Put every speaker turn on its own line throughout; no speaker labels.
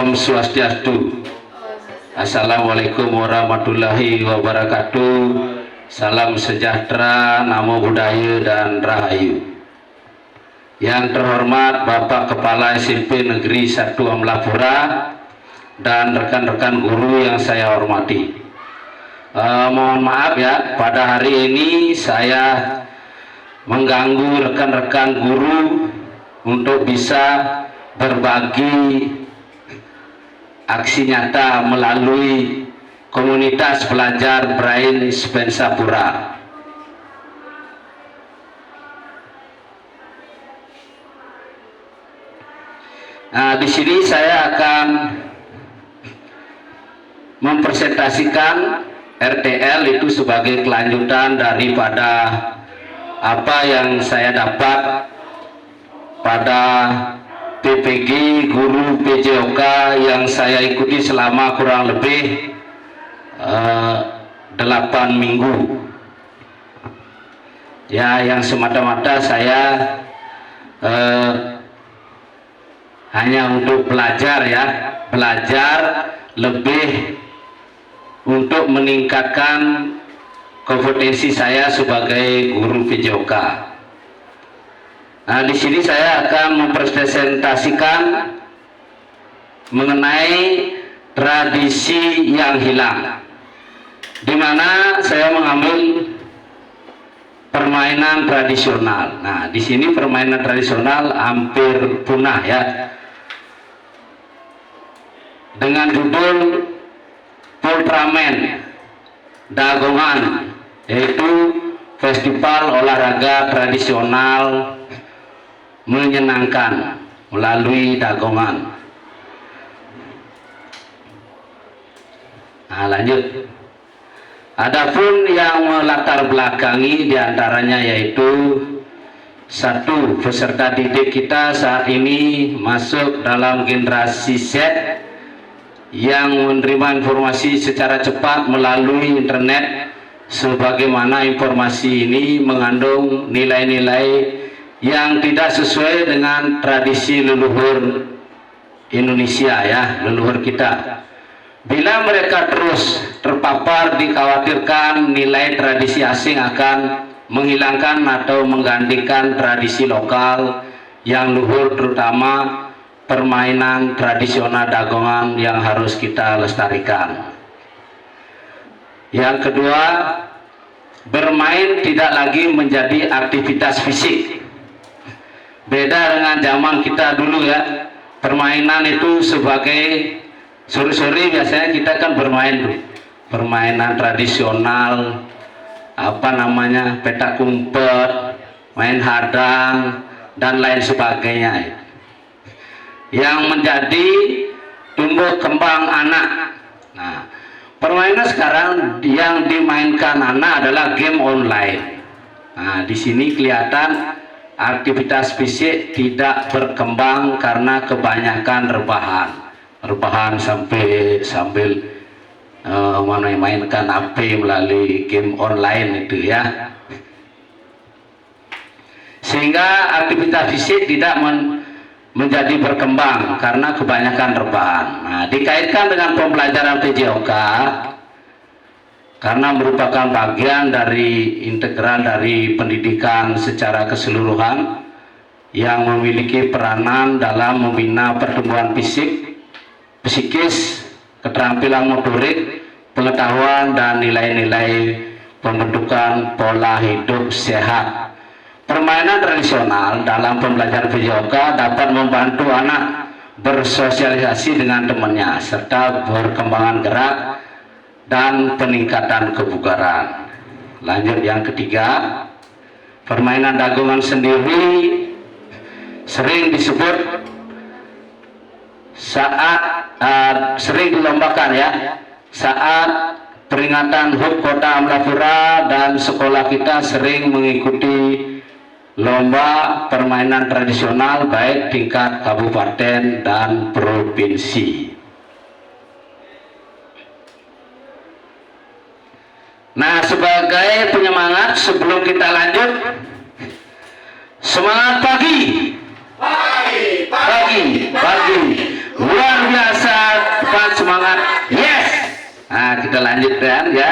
Om Swastiastu. Assalamualaikum warahmatullahi wabarakatuh. Salam sejahtera, namo buddhaya dan rahayu. Yang terhormat Bapak Kepala SMP Negeri 1 Amlapura dan rekan-rekan guru yang saya hormati. Mohon maaf ya, pada hari ini saya mengganggu rekan-rekan guru untuk bisa berbagi aksi nyata melalui komunitas belajar Braille Spensapura. Nah, di sini saya akan mempresentasikan RTL itu sebagai kelanjutan daripada apa yang saya dapat pada PPG Guru PJOK yang saya ikuti selama kurang lebih 8 minggu ya, yang semata-mata saya hanya untuk belajar ya, belajar lebih untuk meningkatkan kompetensi saya sebagai guru PJOK. Nah, di sini saya akan mempresentasikan mengenai tradisi yang hilang, di mana saya mengambil permainan tradisional. Nah, di sini permainan tradisional hampir punah ya, dengan judul Ultraman Dagongan, yaitu festival olahraga tradisional menyenangkan melalui dagongan. Nah, lanjut. Adapun yang melatar belakangi diantaranya yaitu satu, peserta didik kita saat ini masuk dalam generasi Z yang menerima informasi secara cepat melalui internet, sebagaimana informasi ini mengandung nilai-nilai yang tidak sesuai dengan tradisi leluhur Indonesia ya, leluhur kita. Bila mereka terus terpapar, dikhawatirkan nilai tradisi asing akan menghilangkan atau menggantikan tradisi lokal yang luhur, terutama permainan tradisional dagongan yang harus kita lestarikan. Yang kedua, bermain tidak lagi menjadi aktivitas fisik. Beda dengan zaman kita dulu ya, permainan itu sebagai sore-sore biasanya kita kan bermain tuh, permainan tradisional, apa namanya, petak umpet, main hadang dan lain sebagainya, yang menjadi tumbuh kembang anak. Nah, permainan sekarang yang dimainkan anak adalah game online. Nah, di sini kelihatan aktivitas fisik tidak berkembang karena kebanyakan rebahan sambil mainkan HP melalui game online itu ya, sehingga aktivitas fisik tidak menjadi berkembang karena kebanyakan rebahan. Nah, dikaitkan dengan pembelajaran PJOK karena merupakan bagian dari integral dari pendidikan secara keseluruhan yang memiliki peranan dalam membina pertumbuhan fisik, psikis, keterampilan motorik, pengetahuan, dan nilai-nilai pembentukan pola hidup sehat. Permainan tradisional dalam pembelajaran PJOK dapat membantu anak bersosialisasi dengan temannya serta perkembangan gerak dan peningkatan kebugaran. Lanjut, yang ketiga, permainan dagongan sendiri sering disebut sering dilombakan ya saat peringatan HUT Kota Amlapura, dan sekolah kita sering mengikuti lomba permainan tradisional baik tingkat kabupaten dan provinsi. Nah, sebagai penyemangat sebelum kita lanjut, semangat pagi, pagi, pagi, luar biasa kita lanjutkan ya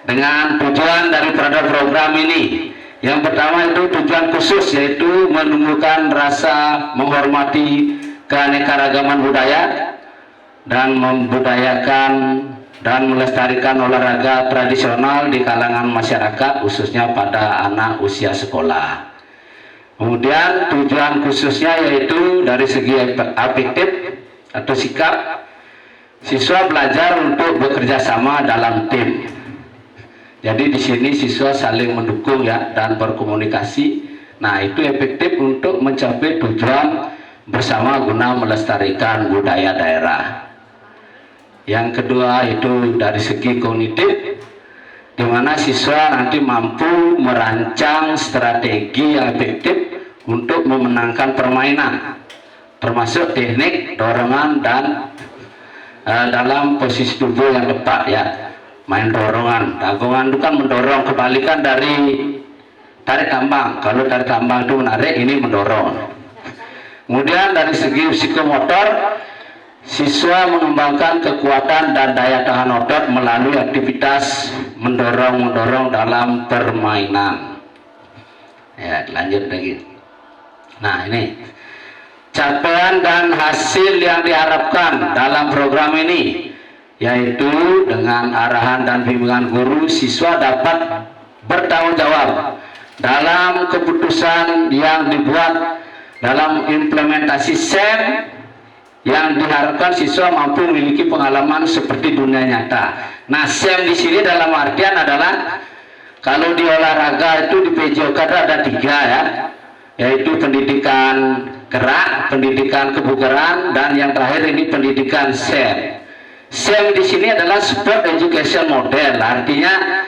dengan tujuan daripada program ini. Yang pertama itu tujuan khusus, yaitu menumbuhkan rasa menghormati keanekaragaman budaya dan membudayakan dan melestarikan olahraga tradisional di kalangan masyarakat, khususnya pada anak usia sekolah. Kemudian tujuan khususnya yaitu dari segi afektif atau sikap, siswa belajar untuk bekerja sama dalam tim. Jadi di sini siswa saling mendukung ya dan berkomunikasi. Nah, itu efektif untuk mencapai tujuan bersama guna melestarikan budaya daerah. Yang kedua itu dari segi kognitif, di mana siswa nanti mampu merancang strategi yang efektif untuk memenangkan permainan, termasuk teknik dorongan dan dalam posisi tubuh yang tepat ya. Main dorongan, dagongan itu kan mendorong, kebalikan dari tarik tambang. Kalau tarik tambang itu menarik, ini mendorong. Kemudian dari segi psikomotor, siswa mengembangkan kekuatan dan daya tahan otot melalui aktivitas mendorong dalam permainan. Ya, lanjut lagi. Nah, ini capaian dan hasil yang diharapkan dalam program ini, yaitu dengan arahan dan bimbingan guru, siswa dapat bertanggung jawab dalam keputusan yang dibuat dalam implementasi SEM. Yang diharapkan siswa mampu memiliki pengalaman seperti dunia nyata. Nah, SEM di sini dalam artian adalah kalau di olahraga itu di PJOK ada 3 ya, yaitu pendidikan gerak, pendidikan kebugaran, dan yang terakhir ini pendidikan SEM. SEM di sini adalah Sport Education Model, artinya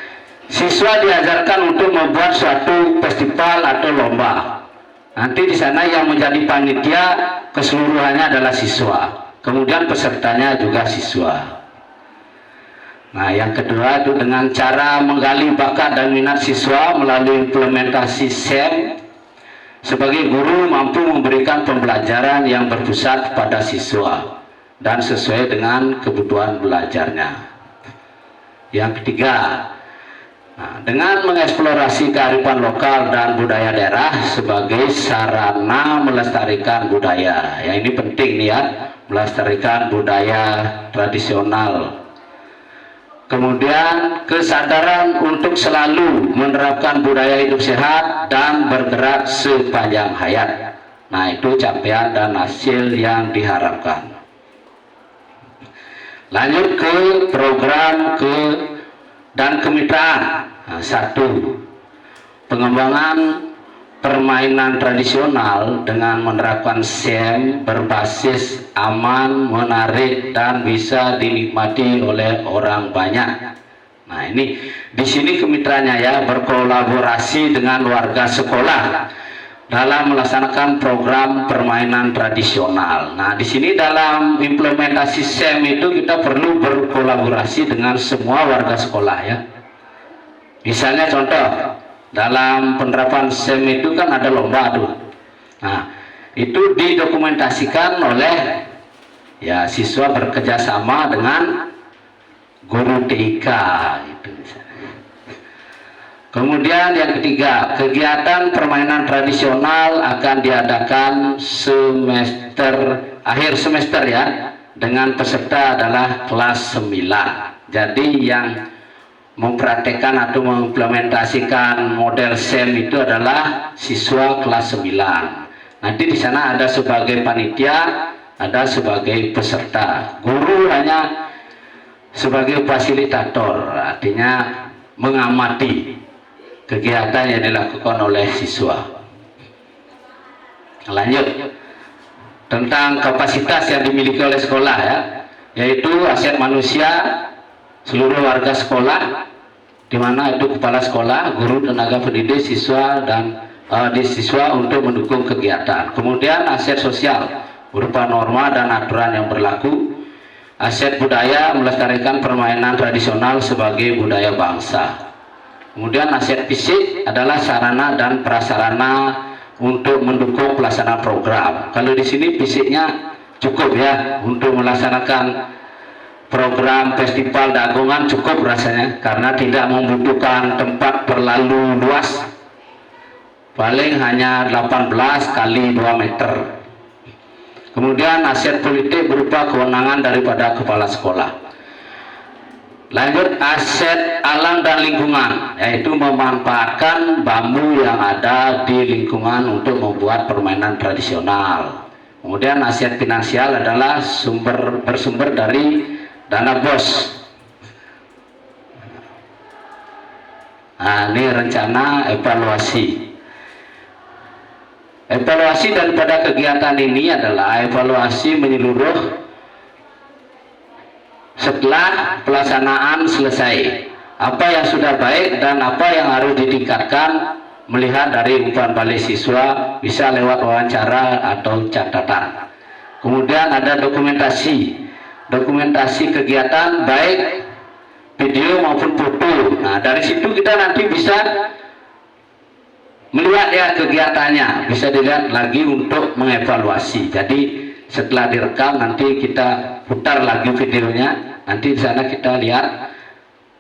siswa diajarkan untuk membuat suatu festival atau lomba. Nanti di sana yang menjadi panitia keseluruhannya adalah siswa, kemudian pesertanya juga siswa. Nah, yang kedua itu dengan cara menggali bakat dan minat siswa melalui implementasi SEM. Sebagai guru mampu memberikan pembelajaran yang berpusat pada siswa dan sesuai dengan kebutuhan belajarnya. Yang ketiga, dengan mengeksplorasi kearifan lokal dan budaya daerah sebagai sarana melestarikan budaya. Ya, ini penting nih ya, melestarikan budaya tradisional. Kemudian kesadaran untuk selalu menerapkan budaya hidup sehat dan bergerak sepanjang hayat. Nah, itu capaian dan hasil yang diharapkan. Lanjut ke program dan kemitraan. Nah, 1. Pengembangan permainan tradisional dengan menerapkan SEM berbasis aman, menarik, dan bisa dinikmati oleh orang banyak. Nah, ini di sini kemitraannya ya, berkolaborasi dengan warga sekolah dalam melaksanakan program permainan tradisional. Nah, di sini dalam implementasi SEM itu kita perlu berkolaborasi dengan semua warga sekolah ya. Misalnya contoh, dalam penerapan SEM itu kan ada lomba tuh. Nah, itu didokumentasikan oleh ya siswa bekerja sama dengan guru TIK gitu misalnya. Kemudian yang ketiga, kegiatan permainan tradisional akan diadakan akhir semester ya, dengan peserta adalah kelas 9. Jadi yang mempraktekkan atau mengimplementasikan model SEM itu adalah siswa kelas 9. Nanti di sana ada sebagai panitia, ada sebagai peserta. Guru hanya sebagai fasilitator, artinya mengamati kegiatan yang dilakukan oleh siswa. Lanjut tentang kapasitas yang dimiliki oleh sekolah ya, yaitu aset manusia seluruh warga sekolah, di mana itu kepala sekolah, guru, tenaga pendidik, siswa dan siswa untuk mendukung kegiatan. Kemudian aset sosial berupa norma dan aturan yang berlaku. Aset budaya melestarikan permainan tradisional sebagai budaya bangsa. Kemudian aset fisik adalah sarana dan prasarana untuk mendukung pelaksanaan program. Kalau di sini fisiknya cukup ya untuk melaksanakan program festival dagongan cukup rasanya, karena tidak membutuhkan tempat terlalu luas, paling hanya 18 kali 2 meter. Kemudian aset politik berupa kewenangan daripada kepala sekolah. Lanjut, aset alam dan lingkungan, yaitu memanfaatkan bambu yang ada di lingkungan untuk membuat permainan tradisional. Kemudian aset finansial adalah bersumber dari dana BOS. Nah, ini rencana evaluasi. Evaluasi daripada kegiatan ini adalah evaluasi menyeluruh setelah pelaksanaan selesai, apa yang sudah baik dan apa yang harus ditingkatkan, melihat dari umpan balik siswa, bisa lewat wawancara atau catatan. Kemudian ada dokumentasi kegiatan baik video maupun foto. Nah, dari situ kita nanti bisa melihat ya kegiatannya, bisa dilihat lagi untuk mengevaluasi. Jadi setelah direkam nanti kita putar lagi videonya, nanti di sana kita lihat.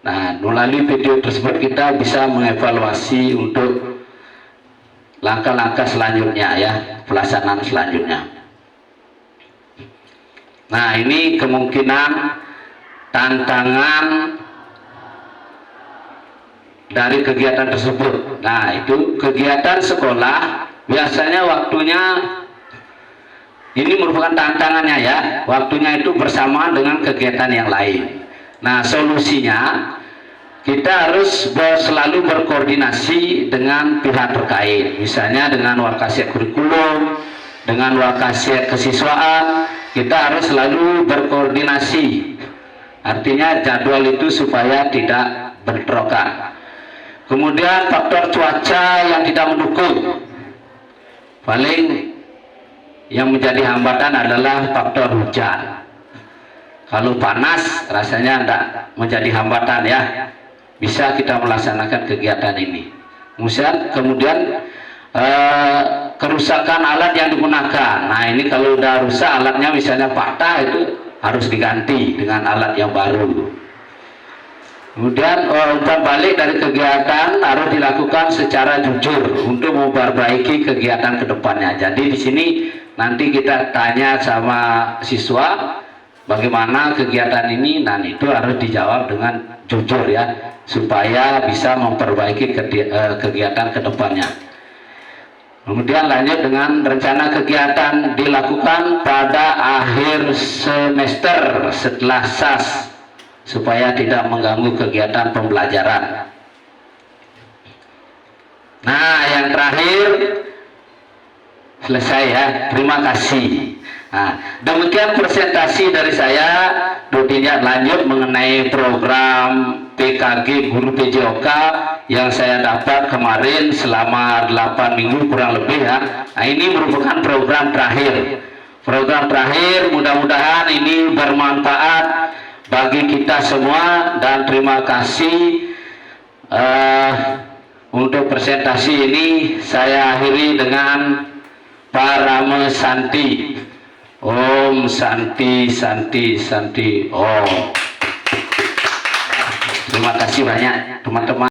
Nah, melalui video tersebut kita bisa mengevaluasi untuk langkah-langkah selanjutnya ya, pelaksanaan selanjutnya. Nah, ini kemungkinan tantangan dari kegiatan tersebut. Nah, itu kegiatan sekolah biasanya waktunya ini merupakan tantangannya ya, waktunya itu bersamaan dengan kegiatan yang lain. Nah, solusinya kita harus selalu berkoordinasi dengan pihak terkait, misalnya dengan wakasek kurikulum, dengan wakasek kesiswaan. Kita harus selalu berkoordinasi, artinya jadwal itu supaya tidak bentrokan. Kemudian faktor cuaca yang tidak mendukung, paling yang menjadi hambatan adalah faktor hujan. Kalau panas rasanya tidak menjadi hambatan ya, bisa kita melaksanakan kegiatan ini. Kemudian kerusakan alat yang digunakan. Nah, ini kalau udah rusak alatnya, misalnya patah, itu harus diganti dengan alat yang baru. Kemudian umpan balik dari kegiatan harus dilakukan secara jujur untuk memperbaiki kegiatan kedepannya. Jadi di sini nanti kita tanya sama siswa bagaimana kegiatan ini, dan itu harus dijawab dengan jujur ya, supaya bisa memperbaiki kegiatan kedepannya. Kemudian lanjut dengan rencana kegiatan dilakukan pada akhir semester setelah SAS, supaya tidak mengganggu kegiatan pembelajaran. Nah, yang terakhir selesai ya, terima kasih. Nah, demikian presentasi dari saya. Tindak lanjut mengenai program PKG Guru PJOK yang saya dapat kemarin selama 8 minggu kurang lebih ya. Nah, ini merupakan program terakhir. Program terakhir, mudah-mudahan ini bermanfaat bagi kita semua, dan terima kasih. Untuk presentasi ini saya akhiri dengan Parame Santi. Om Santi Santi Santi Om. Terima kasih banyak teman-teman.